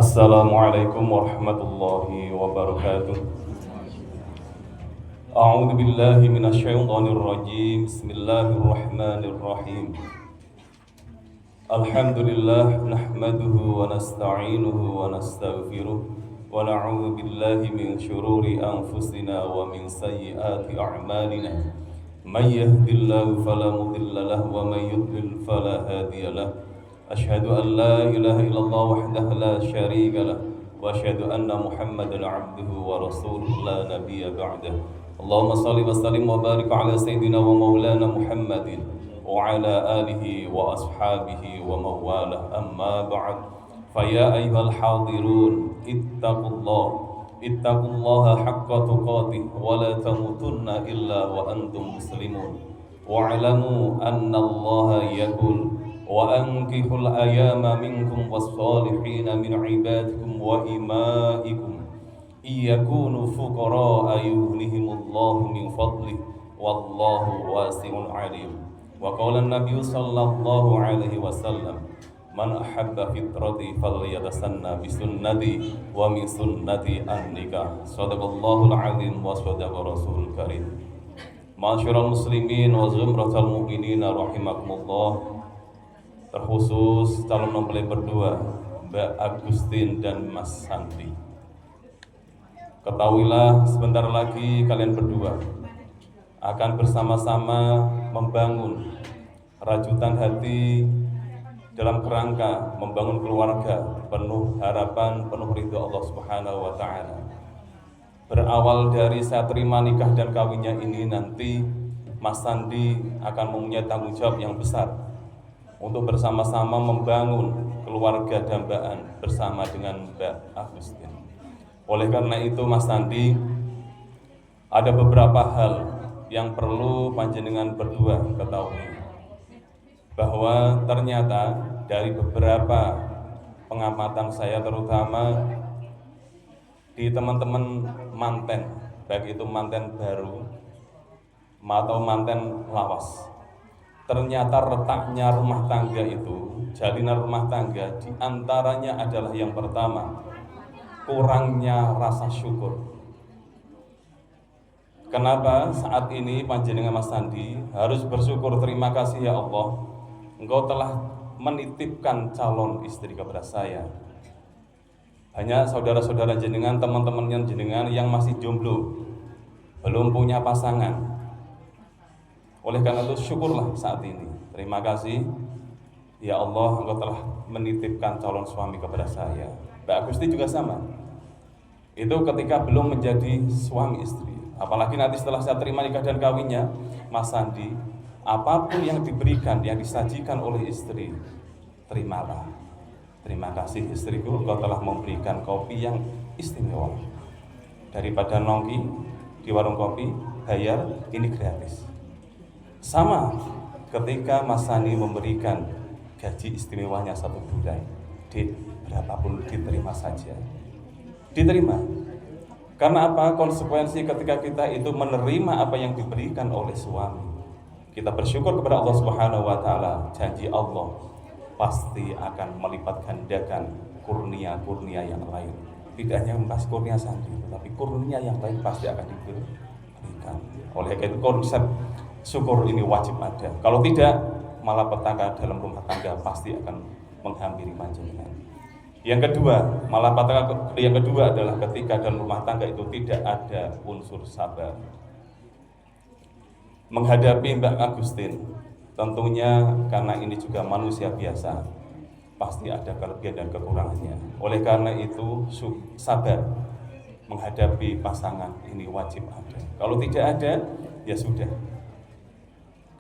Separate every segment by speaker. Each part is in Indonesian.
Speaker 1: Assalamualaikum warahmatullahi wabarakatuh. A'udzu billahi minasyaitonir rajim. Bismillahirrahmanirrahim. Alhamdulillah nahmaduhu wa nasta'inuhu wa nastaghfiruh wa na'udzu billahi min syururi anfusina wa min sayyiati a'malina. May yahdihillahu fala mudilla lahu wa may yudlil fala hadiya lahu. Asyhadu an la ilaha illallah wahdahu la syarika lah wa asyhadu anna Muhammadan 'abduhu wa rasuluhu la nabiyya ba'dahu. Allahumma shalli wa sallim wa barik ala sayyidina wa maulana Muhammadin wa ala alihi wa ashabihi wa mawalah. Amma ba'd. Fa ya ayyuhal hadirun ittaqullaha haqqa tuqatih wa la tamutunna illa wa antum muslimun. Wa'lamu anna Allaha yaqul وأنكحوا الأيام منكم والصالحين من عبادكم وإمائكم إن يكونوا فقراء يغنهم الله من فضله والله واسع عليم. وقال النبي صلى الله عليه وسلم من أحب فطرتي فليتسنى بسنتي ومن سنتي النكاح. صدق الله العظيم وصدق رسول الكريم. Ma'asyiral muslimin wa zumratal mu'minin rahimakumullah. Terkhusus calon mempelai berdua, Mbak Agustin dan Mas Sandi. Ketahuilah sebentar lagi kalian berdua akan bersama-sama membangun rajutan hati dalam kerangka membangun keluarga penuh harapan, penuh ridho Allah Subhanahu wa Ta'ala. Berawal dari saya terima nikah dan kawinnya ini, nanti Mas Sandi akan mempunyai tanggung jawab yang besar untuk bersama-sama membangun keluarga dambaan bersama dengan Mbak Agustin. Oleh karena itu Mas Sandi, ada beberapa hal yang perlu panjenengan berdua ketahui, bahwa ternyata dari beberapa pengamatan saya, terutama di teman-teman manten, baik itu manten baru atau manten lawas, ternyata retaknya rumah tangga itu, jalinan rumah tangga diantaranya adalah yang pertama, kurangnya rasa syukur. Kenapa saat ini panjenengan Mas Sandi harus bersyukur? Terima kasih ya Allah, Engkau telah menitipkan calon istri kepada saya. Banyak saudara-saudara jenengan, teman-teman jenengan yang masih jomblo, belum punya pasangan. Oleh karena itu syukurlah saat ini. Terima kasih ya Allah, Engkau telah menitipkan calon suami kepada saya. Mbak Agusti juga sama. Itu ketika belum menjadi suami istri. Apalagi nanti setelah saya terima nikah dan kawinnya, Mas Sandi, apapun yang diberikan, yang disajikan oleh istri, terimalah. Terima kasih istriku, Engkau telah memberikan kopi yang istimewa. Daripada nongki di warung kopi, bayar, ini gratis. Sama ketika Mas Sandi memberikan gaji istimewanya 1 bulan, berapapun diterima saja. Diterima. Karena apa? Konsekuensi ketika kita itu menerima apa yang diberikan oleh suami, kita bersyukur kepada Allah Subhanahu wa Ta'ala. Janji Allah pasti akan melipat gandakan kurnia-kurnia yang lain. Tidak hanya membahas kurnia Sandi, tetapi kurnia yang lain pasti akan diberikan. Oleh karena itu konsep syukur ini wajib ada. Kalau tidak, malapetaka dalam rumah tangga pasti akan menghampiri panjenengan. Yang kedua, malapetaka yang kedua adalah ketika dalam rumah tangga itu tidak ada unsur sabar. Menghadapi Mbak Agustin, tentunya karena ini juga manusia biasa, pasti ada kelebihan dan kekurangannya. Oleh karena itu, sabar menghadapi pasangan ini wajib ada. Kalau tidak ada, ya sudah.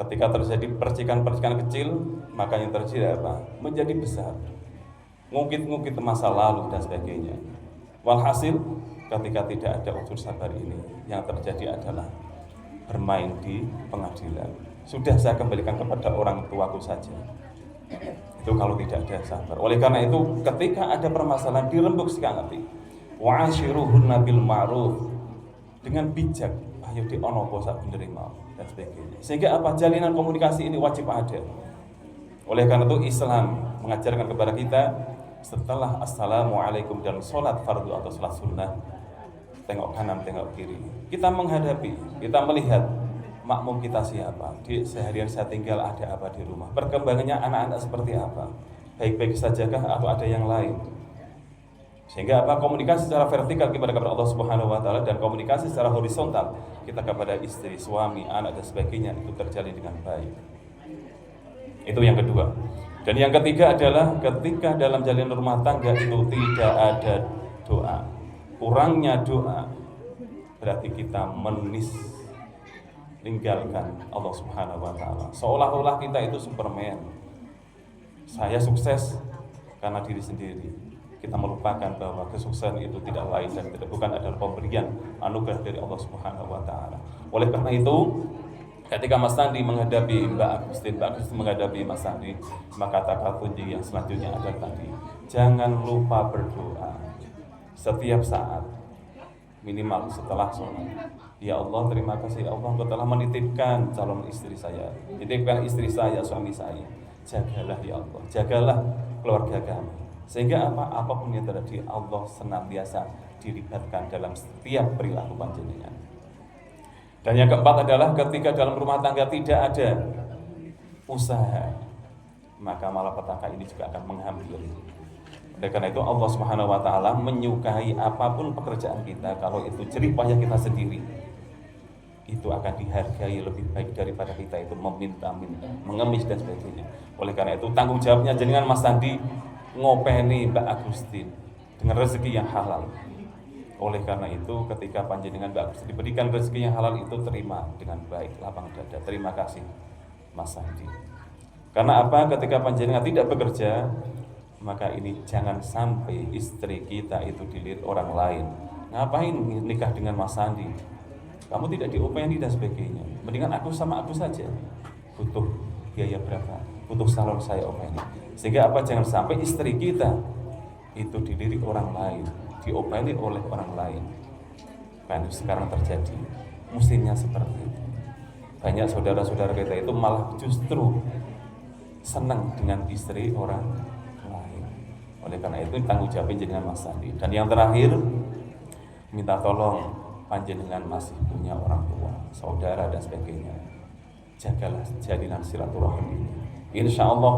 Speaker 1: Ketika terjadi percikan-percikan kecil, maka yang terjadi apa? Menjadi besar. Ngungkit-ngungkit masa lalu dan sebagainya. Walhasil, ketika tidak ada unsur sabar ini, yang terjadi adalah bermain di pengadilan. Sudah saya kembalikan kepada orang tuaku saja. Itu kalau tidak ada sabar. Oleh karena itu, ketika ada permasalahan, dirembuk sekali. Wa'ashiruhunna bil ma'ruf, dengan bijak. Ayo diono bosak menerima dan sebagainya. Sehingga apa? Jalinan komunikasi ini wajib ada. Oleh karena itu Islam mengajarkan kepada kita setelah assalamualaikum dan sholat fardu atau sholat sunnah, tengok kanan, tengok kiri. Kita menghadapi, kita melihat makmum kita siapa, di seharian saya tinggal ada apa di rumah, perkembangannya anak-anak seperti apa, baik-baik sajakah atau ada yang lain. Sehingga apa, komunikasi secara vertikal kepada Allah Subhanahu wa taala dan komunikasi secara horizontal kita kepada istri, suami, anak dan sebagainya itu terjalin dengan baik. Itu yang kedua. Dan yang ketiga adalah ketika dalam jalin rumah tangga itu tidak ada doa. Kurangnya doa berarti kita meninggalkan Allah Subhanahu wa taala. Seolah-olah kita itu Superman. Saya sukses karena diri sendiri. Kita melupakan bahwa kesuksesan itu tidak lain dan bukan adalah pemberian anugerah dari Allah Subhanahu wa taala. Oleh karena itu, ketika Mas Sandi menghadapi Mbak Agustin menghadapi Mas Sandi, maka kata kunci yang selanjutnya adalah tadi, jangan lupa berdoa setiap saat, minimal setelah sholat. Ya Allah, terima kasih ya Allah, Engkau telah menitipkan calon istri saya, menitipkan istri saya, suami saya. Jagalah ya Allah, jagalah keluarga kami. Sehingga apapun yang terjadi, Allah senantiasa dilibatkan dalam setiap perilaku panjenengan. Dan yang keempat adalah ketika dalam rumah tangga tidak ada usaha, maka malapetaka ini juga akan menghampiri. Oleh karena itu Allah Subhanahu wa taala menyukai apapun pekerjaan kita kalau itu jerih payah kita sendiri. Itu akan dihargai lebih baik daripada kita itu meminta-minta, mengemis dan sebagainya. Oleh karena itu tanggung jawabnya jenengan Mas Sandi ngopeni Mbak Agustin dengan rezeki yang halal. Oleh karena itu ketika panjenengan Mbak Agustin diberikan rezeki yang halal itu terima dengan baik, lapang dada. Terima kasih Mas Sandi. Karena apa? Ketika panjenengan tidak bekerja, maka ini jangan sampai istri kita itu dilihat orang lain. Ngapain nikah dengan Mas Sandi? Kamu tidak diopeni dan sebagainya. Mendingan aku sama aku saja. Butuh biaya berapa? Butuh salon saya openi. Sehingga apa? Jangan sampai istri kita itu dilirik orang lain, diopeni oleh orang lain. Kan sekarang terjadi, mestinya seperti itu. Banyak saudara-saudara kita itu malah justru senang dengan istri orang lain. Oleh karena itu tanggung jawab jenengan Mas Sandi. Dan yang terakhir, minta tolong panjenengan masih punya orang tua, saudara dan sebagainya. Jagalah jalinan silaturahim ini. Insya Allah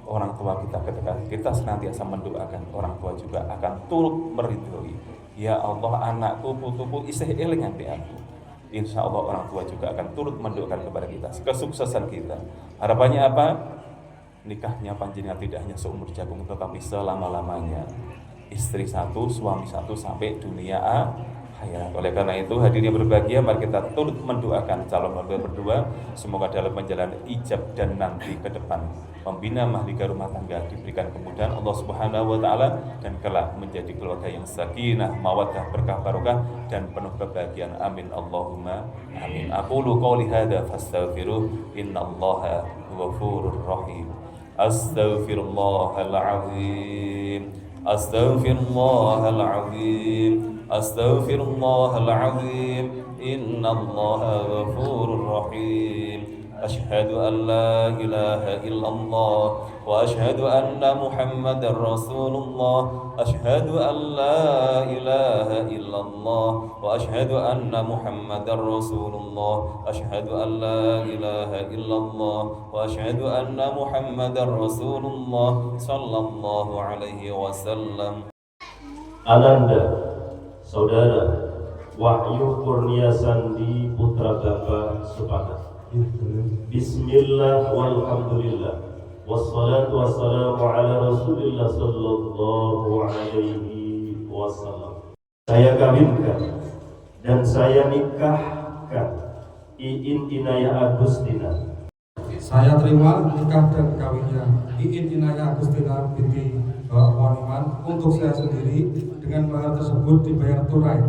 Speaker 1: orang tua kita ketika kita senantiasa mendoakan, orang tua juga akan turut meridhoi. Ya Allah, anakku putuku isih eling ati aku. Insya Allah orang tua juga akan turut mendoakan kepada kita kesuksesan kita. Harapannya apa? Nikahnya panjenengan tidak hanya seumur jagung tetapi selama-lamanya. Istri satu, suami satu sampai dunia akhirat. Oleh karena itu hadirin berbahagia, mari kita turut mendoakan calon mertua berdua semoga dalam menjalani ijab dan nanti ke depan pembina mahlika rumah tangga diberikan kemudahan Allah Subhanahu wa taala dan kelak menjadi keluarga yang sakinah, mawaddah, berkah barokah dan penuh kebahagiaan. Amin Allahumma amin. Aqulu qouli hadza fastaghfiruh innallaha ghafurur rahim. Astaghfirullahal azim. Astaghfirullahal azim. Astaghfirullahal azim. Innallaha ghafurur rahim. Asyhadu an la ilaha illallah wa asyhadu anna Muhammadar Rasulullah. Asyhadu an la ilaha illallah wa asyhadu anna Muhammadar Rasulullah. Asyhadu an la ilaha illallah wa asyhadu anna Muhammadar Rasulullah sallallahu alaihi wasallam.
Speaker 2: Ananda, saudara Wahyu Kurnia Sandi putra Bapak sepakat. Bismillah walhamdulillah wassalatu wassalamu ala Rasulillah sallallahu alaihi wasallam. Saya kawinkan dan saya nikahkan Iin Inayah Agustina.
Speaker 3: Saya terima nikah dan kawinnya Iin Inayah Agustina binti Waniman untuk saya sendiri dengan mahar tersebut dibayar tunai